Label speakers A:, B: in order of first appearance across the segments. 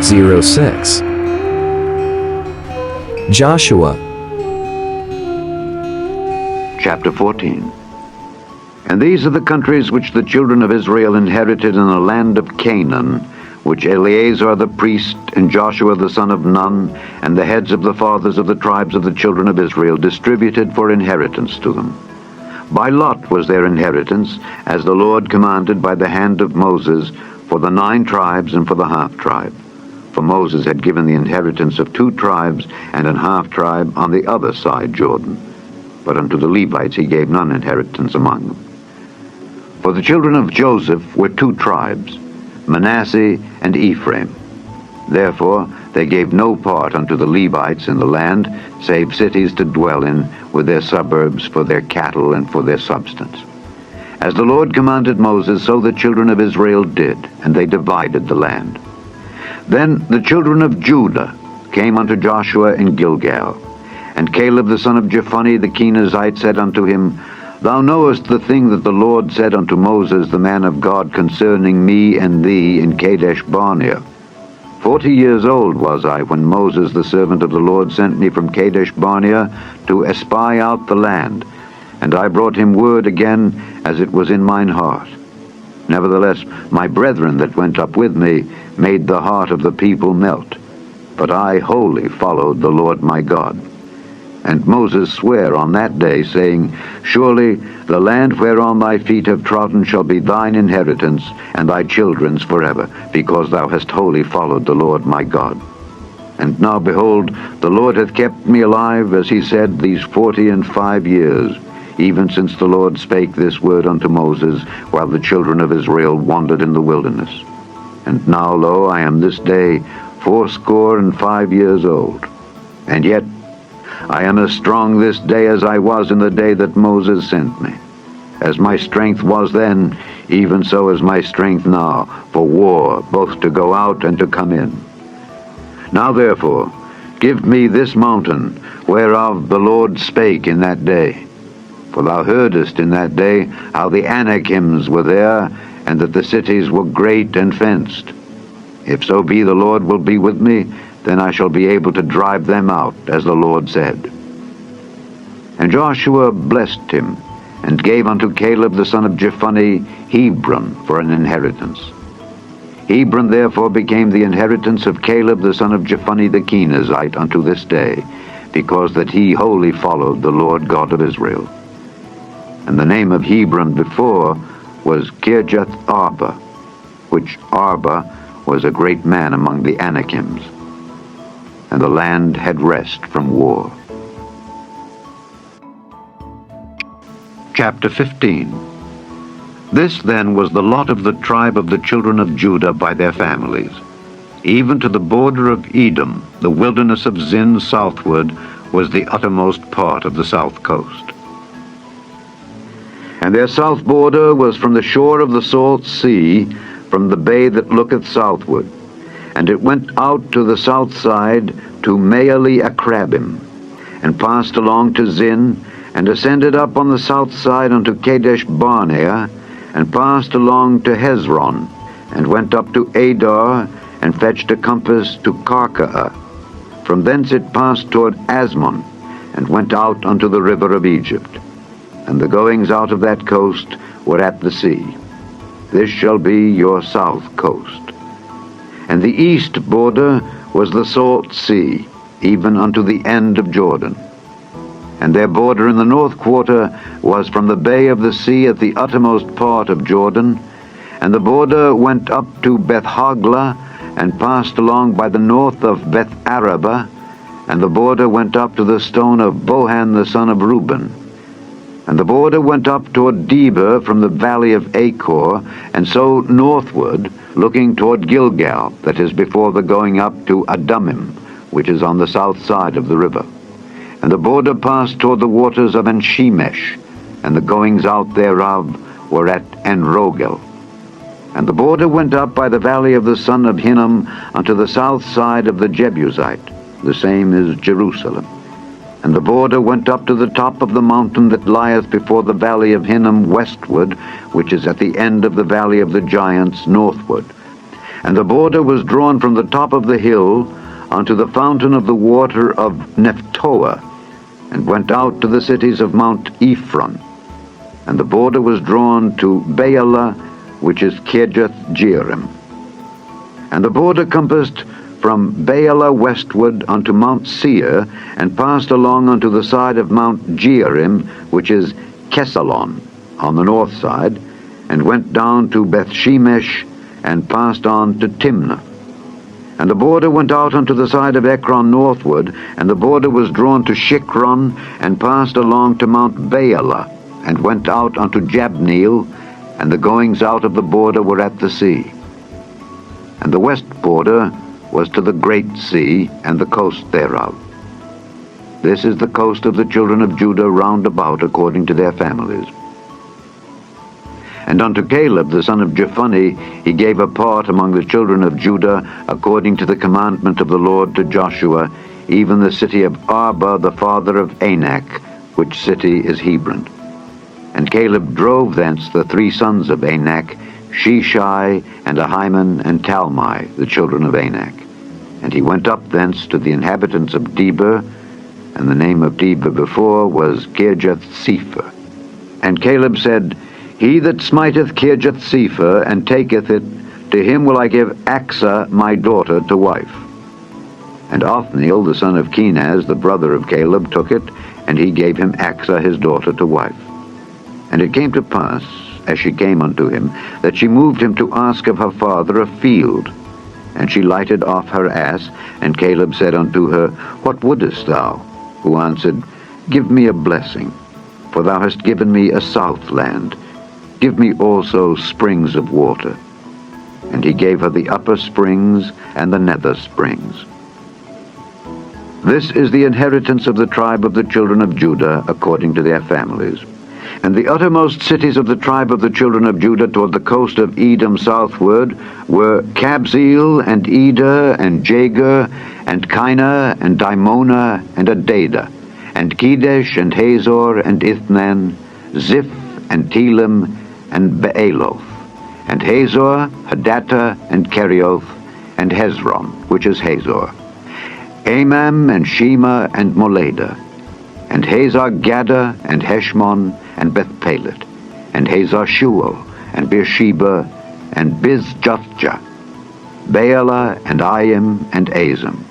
A: 06. Joshua
B: Chapter 14. And these are the countries which the children of Israel inherited in the land of Canaan, which Eleazar the priest and Joshua the son of Nun and the heads of the fathers of the tribes of the children of Israel distributed for inheritance to them. By lot was their inheritance, as the Lord commanded by the hand of Moses, for the 9 tribes and for the half-tribe. For Moses had given the inheritance of 2 tribes and an half-tribe on the other side Jordan. But unto the Levites he gave none inheritance among them. For the children of Joseph were 2 tribes, Manasseh and Ephraim. Therefore they gave no part unto the Levites in the land, save cities to dwell in, with their suburbs for their cattle and for their substance. As the Lord commanded Moses, so the children of Israel did, and they divided the land. Then the children of Judah came unto Joshua in Gilgal. And Caleb the son of Jephunneh the Kenizzite said unto him, Thou knowest the thing that the Lord said unto Moses the man of God concerning me and thee in Kadesh Barnea. 40 years old was I when Moses the servant of the Lord sent me from Kadesh Barnea to espy out the land, and I brought him word again as it was in mine heart. Nevertheless, my brethren that went up with me made the heart of the people melt, but I wholly followed the Lord my God. And Moses sware on that day, saying, Surely the land whereon thy feet have trodden shall be thine inheritance, and thy children's forever, because thou hast wholly followed the Lord my God. And now, behold, the Lord hath kept me alive, as he said, these 45 years, even since the Lord spake this word unto Moses, while the children of Israel wandered in the wilderness. And now, lo, I am this day 85 years old, and yet I am as strong this day as I was in the day that Moses sent me. As my strength was then, even so is my strength now, for war, both to go out and to come in. Now therefore, give me this mountain, whereof the Lord spake in that day. For thou heardest in that day how the Anakims were there, and that the cities were great and fenced. If so be the Lord will be with me, then I shall be able to drive them out, as the Lord said. And Joshua blessed him, and gave unto Caleb the son of Jephunneh Hebron for an inheritance. Hebron therefore became the inheritance of Caleb the son of Jephunneh the Kenizzite unto this day, because that he wholly followed the Lord God of Israel. And the name of Hebron before was Kirjath Arba, which Arba was a great man among the Anakims. And the land had rest from war. Chapter 15. This then was the lot of the tribe of the children of Judah by their families. Even to the border of Edom, the wilderness of Zin southward, was the uttermost part of the south coast. And their south border was from the shore of the salt sea, from the bay that looketh southward. And it went out to the south side to Maale Akrabim, and passed along to Zin, and ascended up on the south side unto Kadesh Barnea, and passed along to Hezron, and went up to Adar, and fetched a compass to Karkaa. From thence it passed toward Asmon, and went out unto the river of Egypt. And the goings out of that coast were at the sea. This shall be your south coast. And the east border was the salt sea, even unto the end of Jordan. And their border in the north quarter was from the bay of the sea at the uttermost part of Jordan. And the border went up to Beth-hoglah, and passed along by the north of Beth-arabah. And the border went up to the stone of Bohan the son of Reuben. And the border went up toward Debir from the valley of Achor, and so northward, looking toward Gilgal, that is before the going up to Adumim, which is on the south side of the river. And the border passed toward the waters of En-shemesh, and the goings out thereof were at En-rogel. And the border went up by the valley of the son of Hinnom unto the south side of the Jebusite, the same is Jerusalem. And the border went up to the top of the mountain that lieth before the valley of Hinnom westward, which is at the end of the valley of the giants northward. And the border was drawn from the top of the hill unto the fountain of the water of Nephtoah, and went out to the cities of Mount Ephron. And the border was drawn to Baalah, which is Kirjath-jearim. And the border compassed from Baalah westward unto Mount Seir, and passed along unto the side of Mount Jearim, which is Kesalon, on the north side, and went down to Bethshemesh, and passed on to Timnah. And the border went out unto the side of Ekron northward, and the border was drawn to Shikron, and passed along to Mount Baalah, and went out unto Jabneel, and the goings out of the border were at the sea. And the west border was to the great sea, and the coast thereof. This is the coast of the children of Judah round about according to their families. And unto Caleb the son of Jephunneh he gave a part among the children of Judah, according to the commandment of the Lord to Joshua, even the city of Arba the father of Anak, which city is Hebron. And Caleb drove thence the 3 sons of Anak, Sheshai, and Ahiman, and Talmai, the children of Anak. And he went up thence to the inhabitants of Debir, and the name of Debir before was Kirjath-sepher. And Caleb said, He that smiteth Kirjath-sepher, and taketh it, to him will I give Achsah my daughter to wife. And Othniel the son of Kenaz, the brother of Caleb, took it, and he gave him Achsah his daughter to wife. And it came to pass, as she came unto him, that she moved him to ask of her father a field. And she lighted off her ass, and Caleb said unto her, What wouldest thou? Who answered, Give me a blessing, for thou hast given me a south land. Give me also springs of water. And he gave her the upper springs and the nether springs. This is the inheritance of the tribe of the children of Judah, according to their families. And the uttermost cities of the tribe of the children of Judah toward the coast of Edom southward were Kabzeel, and Eder, and Jagur, and Kinah, and Dimona, and Adadah, and Kedesh, and Hazor, and Ithnan, Ziph, and Telem, and Baaloth, and Hazor, Hadattah, and Kerioth, and Hezron, which is Hazor, Amam, and Shema, and Moladah, and Hazar-Gaddah, and Heshmon, and Beth-Pelet, and Hazar-Shual, and Beersheba, and Bizjothjah, Baalah, and Ayim, and Azim,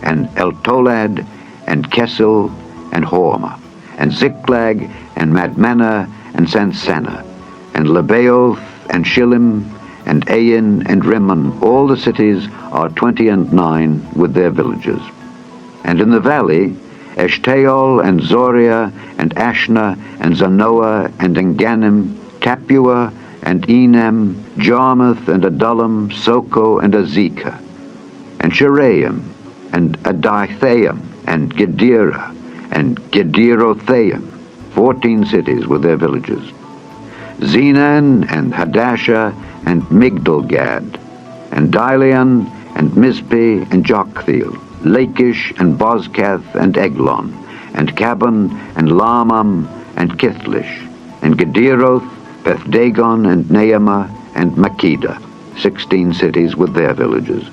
B: and Eltolad, and Kesel, and Hormah, and Ziklag, and Madmannah, and Sansannah, and Lebaoth, and Shillim, and Ain, and Rimmon. All the cities are 29 with their villages. And in the valley, Eshtaol, and Zoria, and Ashna, and Zanoah, and Engannim, Tapua, and Enem, Jarmuth, and Adullam, Soko, and Azekah, and Sheraim, and Adithaim, and Gedera, and Gederothaim, 14 cities with their villages. Zenan, and Hadashah, and Migdalgad, and Dileon, and Mizpeh, and Joktheel, Lachish, and Bozkath, and Eglon, and Cabon, and Lamam, and Kithlish, and Gederoth, Beth-Dagon, and Naamah, and Makkedah, 16 cities with their villages.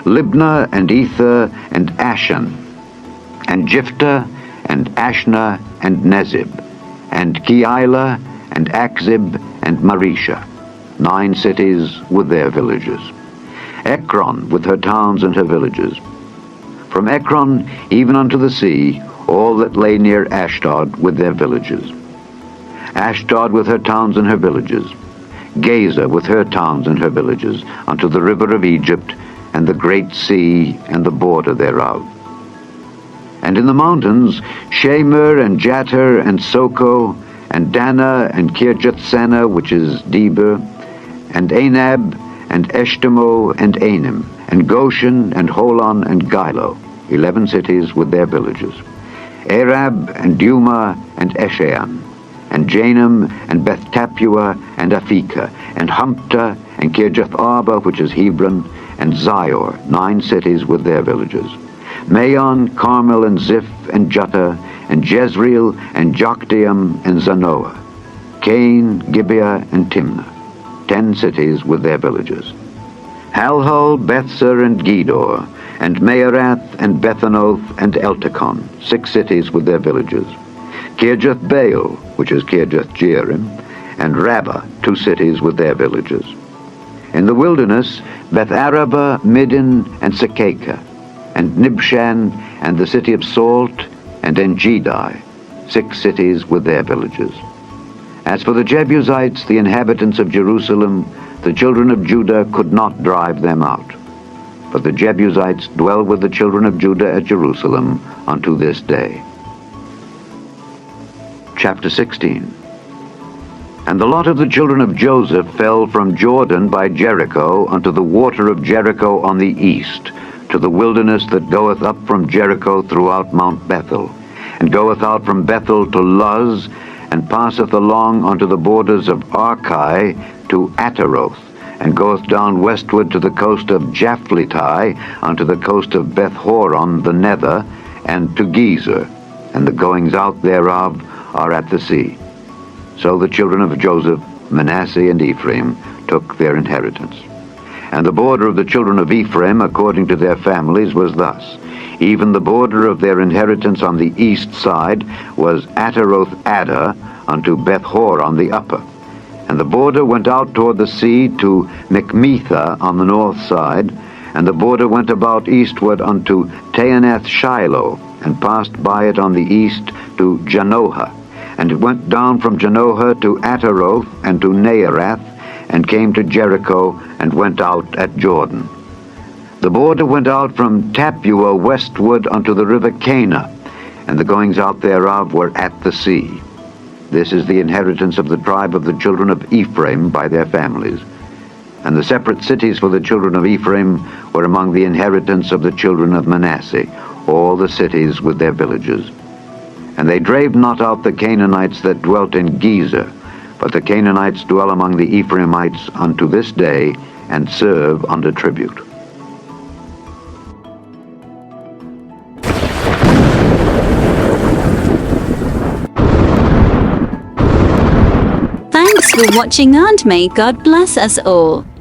B: Libnah, and Ether, and Ashan, and Jiphthah, and Ashna, and Nezib, and Keilah, and Akzib, and Marisha, 9 cities with their villages. Ekron with her towns and her villages. From Ekron even unto the sea, all that lay near Ashdod with their villages. Ashdod with her towns and her villages. Gaza with her towns and her villages, unto the river of Egypt, and the great sea, and the border thereof. And in the mountains, Shemer, and Jatir, and Soko, and Dana, and Kirjath-Sanah, which is Debir, and Anab, and Eshtemoh, and Anim, and Goshen, and Holon, and Gilo, 11 cities with their villages. Arab, and Duma, and Eshean, and Janam, and Beth-Tapua, and Aphekah, and Humptah, and Kirjath-Arba, which is Hebron, and Zior, 9 cities with their villages. Maon, Carmel, and Ziph, and Juttah, and Jezreel, and Jokdeam, and Zanoah, Cain, Gibeah, and Timnah, 10 cities with their villages. Halhul, Bethser, and Gedor, and Maarath, and Bethanoth, and Eltekon, 6 cities with their villages. Kirjath-Baal, which is Kirjath-Jearim, and Rabbah, 2 cities with their villages. In the wilderness, Beth-Araba, Middin, and Sekeka, and Nibshan, and the city of Salt, and En-Gedi, 6 cities with their villages. As for the Jebusites, the inhabitants of Jerusalem, the children of Judah could not drive them out. But the Jebusites dwell with the children of Judah at Jerusalem unto this day. Chapter 16. And the lot of the children of Joseph fell from Jordan by Jericho unto the water of Jericho on the east, to the wilderness that goeth up from Jericho throughout Mount Bethel, and goeth out from Bethel to Luz, and passeth along unto the borders of Archi to Ataroth, and goeth down westward to the coast of Japhleti, unto the coast of Beth-horon the nether, and to Gezer, and the goings out thereof are at the sea. So the children of Joseph, Manasseh and Ephraim, took their inheritance. And the border of the children of Ephraim, according to their families, was thus. Even the border of their inheritance on the east side was Ataroth-Adar unto Beth-horon the upper. And the border went out toward the sea to Mikmetha on the north side, and the border went about eastward unto Taanath-Shiloh, and passed by it on the east to Janohah. And it went down from Janohah to Ataroth and to Naarath, and came to Jericho, and went out at Jordan. The border went out from Tappuah westward unto the river Cana, and the goings out thereof were at the sea. This is the inheritance of the tribe of the children of Ephraim by their families. And the separate cities for the children of Ephraim were among the inheritance of the children of Manasseh, all the cities with their villages. And they drave not out the Canaanites that dwelt in Gezer, but the Canaanites dwell among the Ephraimites unto this day, and serve under tribute.
A: Thanks for watching, and may God bless us all.